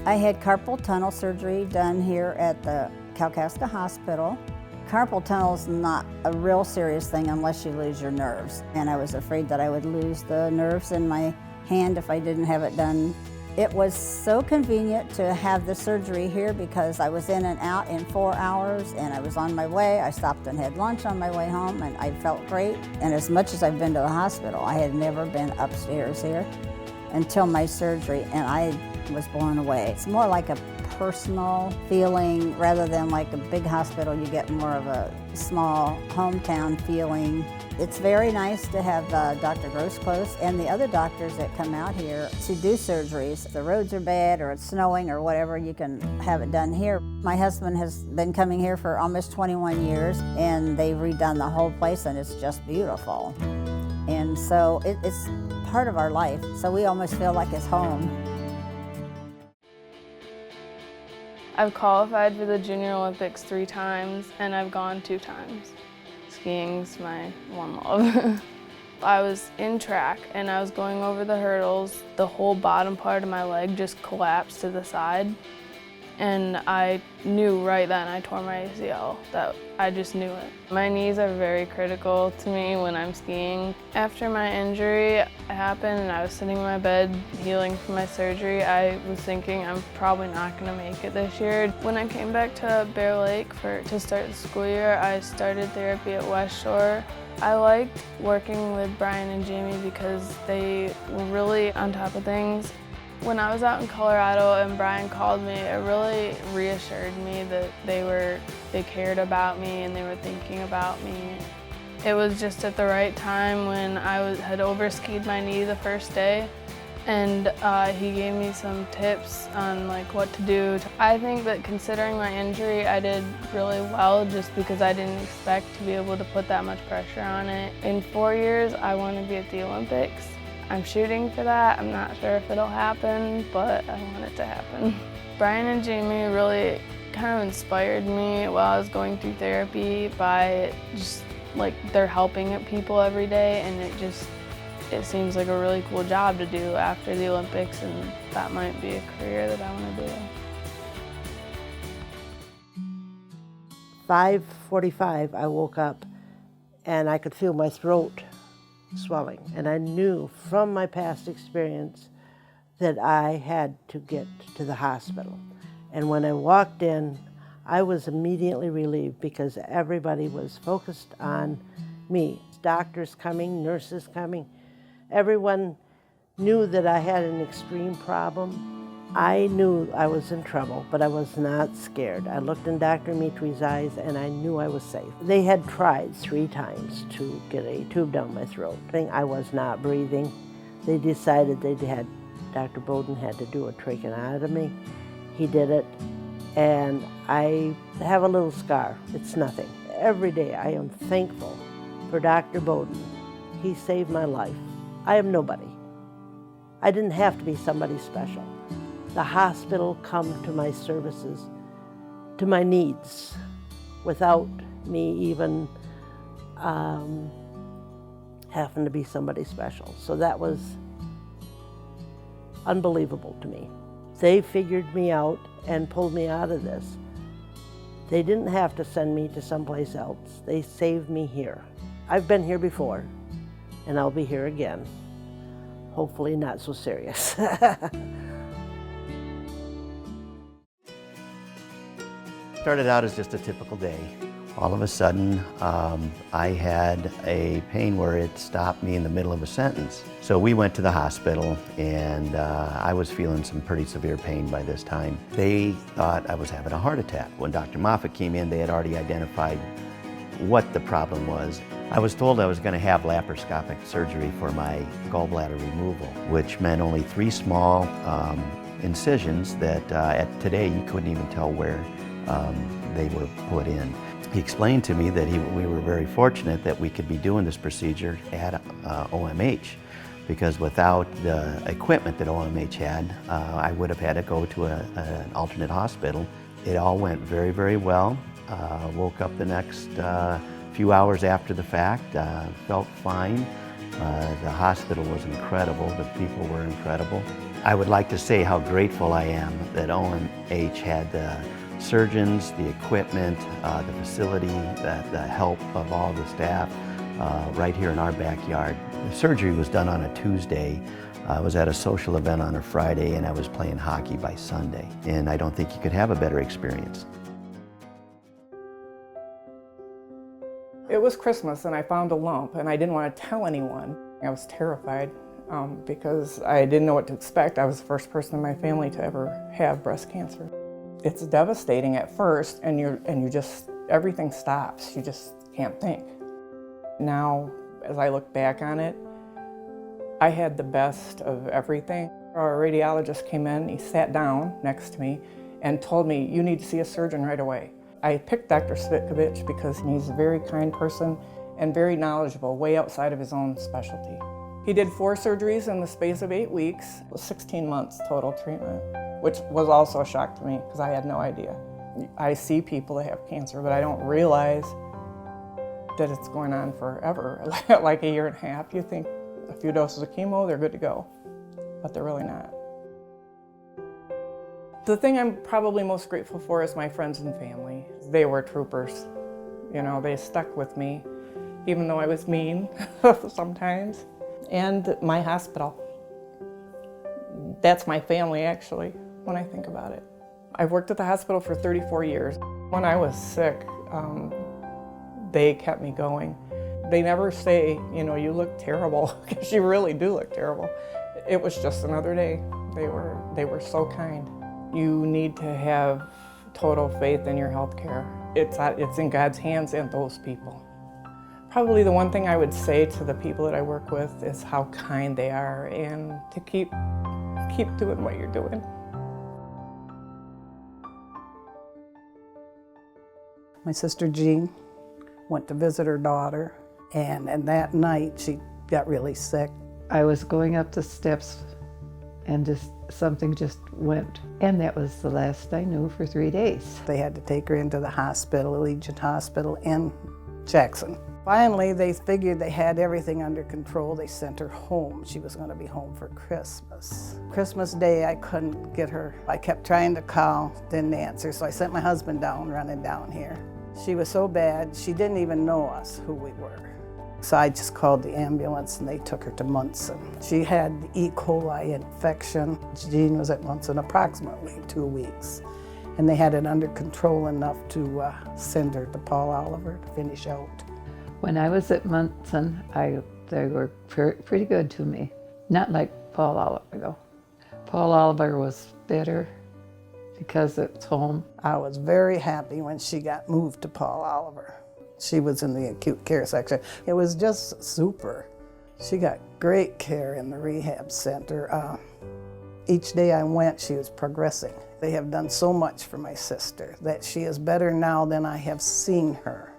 I had carpal tunnel surgery done here at the Kalkaska Hospital. Carpal tunnel is not a real serious thing unless you lose your nerves. And I was afraid that I would lose the nerves in my hand if I didn't have it done. It was so convenient to have the surgery here because I was in and out in 4 hours and I was on my way. I stopped and had lunch on my way home and I felt great. And as much as I've been to the hospital, I had never been upstairs here until my surgery, and I was blown away. It's more like a personal feeling rather than like a big hospital. You get more of a small hometown feeling. It's very nice to have Dr. Gross close and the other doctors that come out here to do surgeries. If the roads are bad or it's snowing or whatever, you can have it done here. My husband has been coming here for almost 21 years and they've redone the whole place and it's just beautiful. And so it's part of our life, so we almost feel like it's home. I've qualified for the Junior Olympics 3 times and I've gone 2 times. Skiing's my one love. I was in track and I was going over the hurdles. The whole bottom part of my leg just collapsed to the side. And I knew right then I tore my ACL. I just knew it. My knees are very critical to me when I'm skiing. After my injury happened and I was sitting in my bed healing from my surgery, I was thinking I'm probably not going to make it this year. When I came back to Bear Lake to start the school year, I started therapy at West Shore. I liked working with Brian and Jamie because they were really on top of things. When I was out in Colorado and Brian called me, it really reassured me that they cared about me and they were thinking about me. It was just at the right time when I had overskied my knee the first day, and he gave me some tips on what to do. I think that considering my injury, I did really well just because I didn't expect to be able to put that much pressure on it. In 4 years, I want to be at the Olympics. I'm shooting for that. I'm not sure if it'll happen, but I want it to happen. Brian and Jamie really kind of inspired me while I was going through therapy by just they're helping people every day, and it seems like a really cool job to do after the Olympics, and that might be a career that I want to do. 5:45, I woke up and I could feel my throat swelling. And I knew from my past experience that I had to get to the hospital. And when I walked in, I was immediately relieved because everybody was focused on me. Doctors coming, nurses coming. Everyone knew that I had an extreme problem. I knew I was in trouble, but I was not scared. I looked in Dr. Mitri's eyes and I knew I was safe. They had tried 3 times to get a tube down my throat. I was not breathing. They decided Dr. Bowden had to do a tracheotomy. He did it, and I have a little scar. It's nothing. Every day I am thankful for Dr. Bowden. He saved my life. I am nobody. I didn't have to be somebody special. The hospital come to my services, to my needs, without me even having to be somebody special. So that was unbelievable to me. They figured me out and pulled me out of this. They didn't have to send me to someplace else. They saved me here. I've been here before, and I'll be here again. Hopefully not so serious. Started out as just a typical day. All of a sudden, I had a pain where it stopped me in the middle of a sentence. So we went to the hospital, and I was feeling some pretty severe pain by this time. They thought I was having a heart attack. When Dr. Moffat came in, they had already identified what the problem was. I was told I was going to have laparoscopic surgery for my gallbladder removal, which meant only 3 small incisions that today you couldn't even tell where they were put in. He explained to me that we were very fortunate that we could be doing this procedure at OMH, because without the equipment that OMH had, I would have had to go to an alternate hospital. It all went very, very well. Woke up the next few hours after the fact, felt fine, The hospital was incredible, the people were incredible. I would like to say how grateful I am that OMH had the surgeons, the equipment, the facility, the help of all the staff right here in our backyard. The surgery was done on a Tuesday. I was at a social event on a Friday and I was playing hockey by Sunday. And I don't think you could have a better experience. It was Christmas and I found a lump and I didn't want to tell anyone. I was terrified because I didn't know what to expect. I was the first person in my family to ever have breast cancer. It's devastating at first and you just, everything stops. You just can't think. Now, as I look back on it, I had the best of everything. Our radiologist came in, he sat down next to me and told me, you need to see a surgeon right away. I picked Dr. Svitkovich because he's a very kind person and very knowledgeable, way outside of his own specialty. He did 4 surgeries in the space of 8 weeks, 16 months total treatment, which was also a shock to me because I had no idea. I see people that have cancer, but I don't realize that it's going on forever, like a year and a half. You think a few doses of chemo, they're good to go, but they're really not. The thing I'm probably most grateful for is my friends and family. They were troopers. You know, they stuck with me, even though I was mean sometimes. And my hospital. That's my family, actually, when I think about it. I've worked at the hospital for 34 years. When I was sick, they kept me going. They never say, you know, you look terrible, because you really do look terrible. It was just another day. They were so kind. You need to have total faith in your health care. It's in God's hands and those people. Probably the one thing I would say to the people that I work with is how kind they are and to keep doing what you're doing. My sister Jean went to visit her daughter, and that night she got really sick. I was going up the steps and something just went. And that was the last I knew for 3 days. They had to take her into the hospital, Allegiant Hospital in Jackson. Finally, they figured they had everything under control. They sent her home. She was going to be home for Christmas. Christmas Day, I couldn't get her. I kept trying to call, didn't answer, so I sent my husband down, running down here. She was so bad, she didn't even know us, who we were. So I just called the ambulance and they took her to Munson. She had the E. coli infection. Jean was at Munson approximately 2 weeks. And they had it under control enough to send her to Paul Oliver to finish out. When I was at Munson, they were pretty good to me. Not like Paul Oliver, though. Paul Oliver was better because it's home. I was very happy when she got moved to Paul Oliver. She was in the acute care section. It was just super. She got great care in the rehab center. Each day I went, she was progressing. They have done so much for my sister that she is better now than I have seen her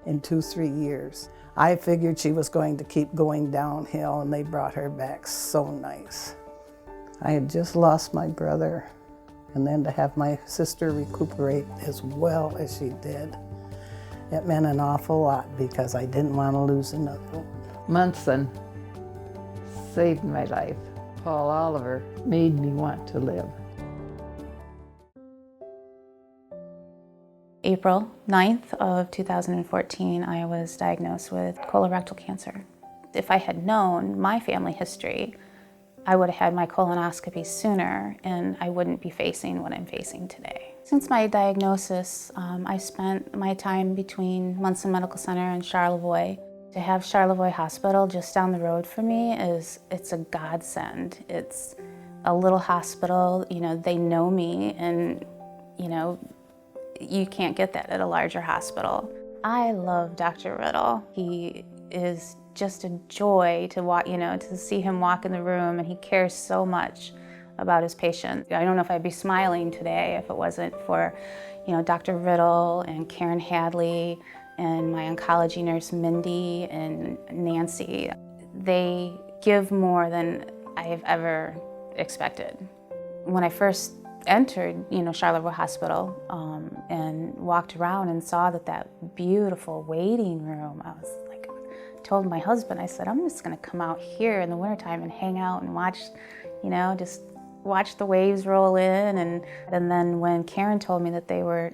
in 2-3 years. I figured she was going to keep going downhill, and they brought her back so nice. I had just lost my brother, and then to have my sister recuperate as well as she did, it meant an awful lot because I didn't want to lose another one. Munson saved my life. Paul Oliver made me want to live. April 9th of 2014, I was diagnosed with colorectal cancer. If I had known my family history, I would have had my colonoscopy sooner and I wouldn't be facing what I'm facing today. Since my diagnosis, I spent my time between Munson Medical Center and Charlevoix. To have Charlevoix Hospital just down the road for me it's a godsend. It's a little hospital, you know, they know me, and you know, you can't get that at a larger hospital. I love Dr. Riddle. He is just a joy to walk, you know, to see him walk in the room, and he cares so much about his patients. I don't know if I'd be smiling today if it wasn't for, you know, Dr. Riddle and Karen Hadley and my oncology nurse Mindy and Nancy. They give more than I've ever expected. When I first entered, you know, Charlevoix Hospital and walked around and saw that beautiful waiting room, I was like told my husband, I said, I'm just gonna come out here in the wintertime and hang out and watch, just watch the waves roll in. And then when Karen told me that they were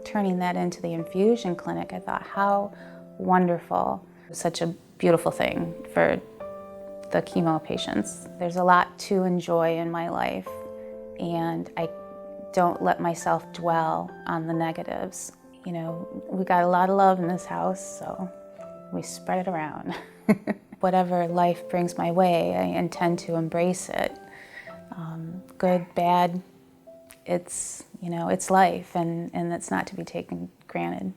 turning that into the infusion clinic, I thought, how wonderful. Such a beautiful thing for the chemo patients. There's a lot to enjoy in my life, and I don't let myself dwell on the negatives. We got a lot of love in this house, so we spread it around. Whatever life brings my way, I intend to embrace it. Good, bad, it's life, and it's not to be taken granted.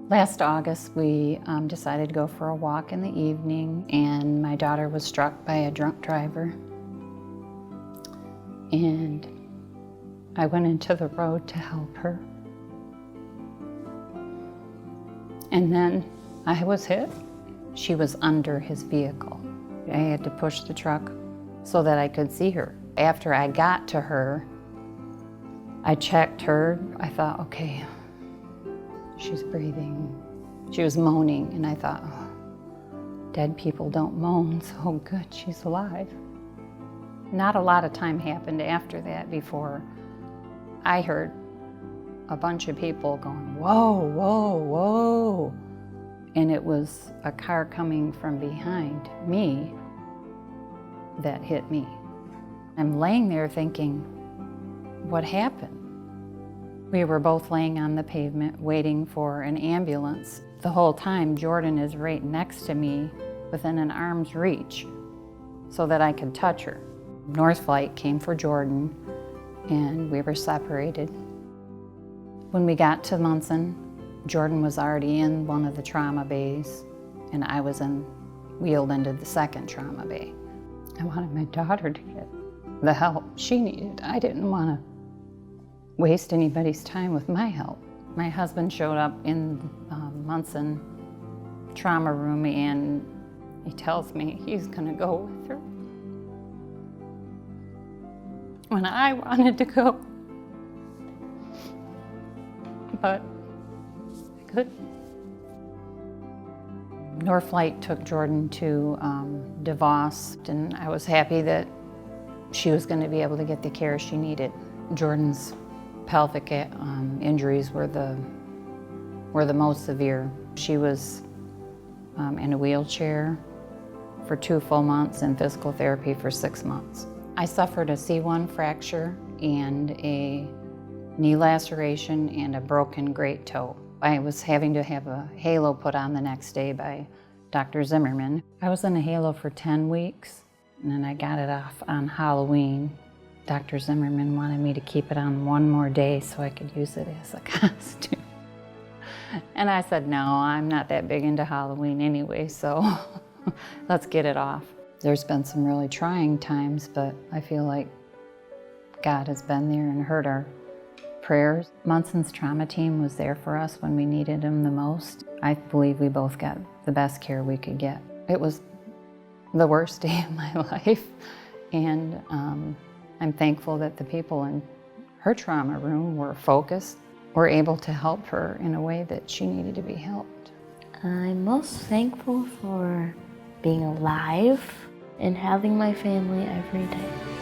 Last August, we decided to go for a walk in the evening, and my daughter was struck by a drunk driver. And I went into the road to help her. And then I was hit. She was under his vehicle. I had to push the truck so that I could see her. After I got to her, I checked her. I thought, okay, she's breathing. She was moaning, and I thought, oh, dead people don't moan, so good, she's alive. Not a lot of time happened after that before I heard a bunch of people going, whoa, whoa, whoa. And it was a car coming from behind me that hit me. I'm laying there thinking, what happened? We were both laying on the pavement waiting for an ambulance. The whole time, Jordan is right next to me within an arm's reach so that I could touch her. North Flight came for Jordan, and we were separated. When we got to Munson, Jordan was already in one of the trauma bays, and I was wheeled into the second trauma bay. I wanted my daughter to get the help she needed. I didn't want to waste anybody's time with my help. My husband showed up in Munson trauma room, and he tells me he's gonna go with her. When I wanted to go, but I couldn't. Northlight took Jordan to DeVos, and I was happy that she was going to be able to get the care she needed. Jordan's pelvic injuries were the most severe. She was in a wheelchair for 2 full months and physical therapy for 6 months. I suffered a C1 fracture and a knee laceration and a broken great toe. I was having to have a halo put on the next day by Dr. Zimmerman. I was in a halo for 10 weeks, and then I got it off on Halloween. Dr. Zimmerman wanted me to keep it on 1 more day so I could use it as a costume. And I said, no, I'm not that big into Halloween anyway, so let's get it off. There's been some really trying times, but I feel like God has been there and heard our prayers. Munson's trauma team was there for us when we needed them the most. I believe we both got the best care we could get. It was the worst day of my life, and I'm thankful that the people in her trauma room were focused, were able to help her in a way that she needed to be helped. I'm most thankful for being alive and having my family every day.